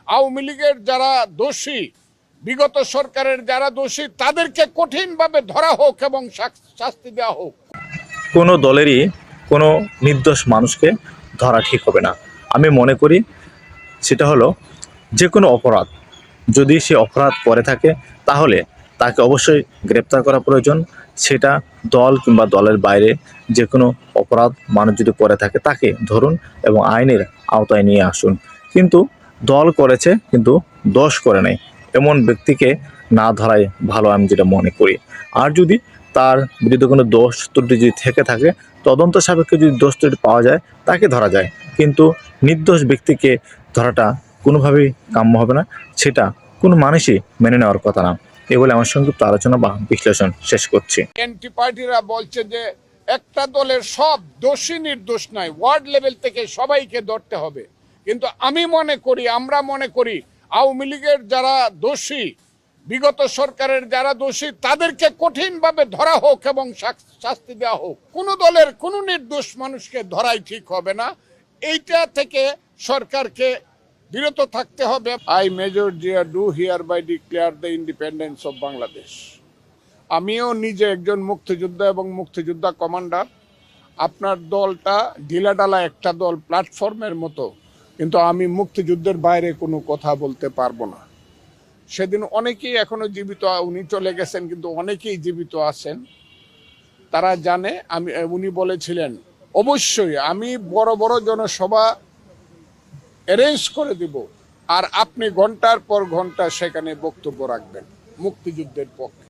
আওয়ামী লীগের যারা দোষী, বিগত সরকারের যারা দোষী, তাদেরকে কঠিনভাবে ধরা হোক এবং শাস্তি দেওয়া হোক। কোনো দলেরই কোনো নির্দোষ মানুষকে ধরা ঠিক হবে না। আমি মনে করি সেটা হলো যে কোনো অপরাধ যদি সে অপরাধ করে থাকে তাহলে তাকে অবশ্যই গ্রেপ্তার করা প্রয়োজন। সেটা দল কিংবা দলের বাইরে যে কোনো অপরাধ মানুষ যদি করে থাকে তাকে ধরুন এবং আইনের আওতায় নিয়ে আসুন। কিন্তু দল করেছে কিন্তু দোষ করে নাই এমন ব্যক্তিকে না ধরাই ভালো, আমি যেটা মনে করি। আর যদি তার বিরুদ্ধে কোনো দোষ ত্রুটি যদি থেকে থাকে, তদন্ত সাপেক্ষে যদি দোষ ত্রুটি পাওয়া যায় তাকে ধরা যায়, কিন্তু নির্দোষ ব্যক্তিকে ধরাটা কোনোভাবেই কাম্য হবে না, সেটা কোনো মানুষই মেনে নেওয়ার কথা না। এ বলে আমার সংক্ষিপ্ত আলোচনা বা বিশ্লেষণ শেষ করছি। এনটি পার্টিরা বলছে যে একটা দলের সব দোষী নির্দোষ নাই, ওয়ার্ড লেভেল থেকে সবাইকে ধরতে হবে। কিন্তু আমরা মনে করি আওয়ামী লীগের যারা দোষী, বিগত সরকারের যারা দোষী, তাদেরকে কঠিনভাবে ধরা হোক এবং শাস্তি দেওয়া হোক। কোনো দলের কোনো নির্দোষ মানুষকে ধরাই ঠিক হবে না, এইটা থেকে সরকারকে বিরত থাকতে হবে। I Major Zia do hereby declare the independence of Bangladesh. আমিও নিজে একজন মুক্তিযোদ্ধা এবং মুক্তিযোদ্ধা কমান্ডার। আপনার দলটা ঢিলাঢালা একটা দল, প্ল্যাটফর্মের মতো, কিন্তু আমি মুক্তিযুদ্ধের বাইরে কোনো কথা বলতে পারবো না। সেদিন অনেকেই এখনো জীবিত, উনি চলে গেছেন কিন্তু অনেকেই জীবিত আছেন, তারা জানে। উনি বলেছিলেন অবশ্যই আমি বড় বড় জনসভা অ্যারেঞ্জ করে দিব, আর আপনি ঘন্টার পর ঘন্টা সেখানে বক্তব্য রাখবেন মুক্তিযুদ্ধের পক্ষে।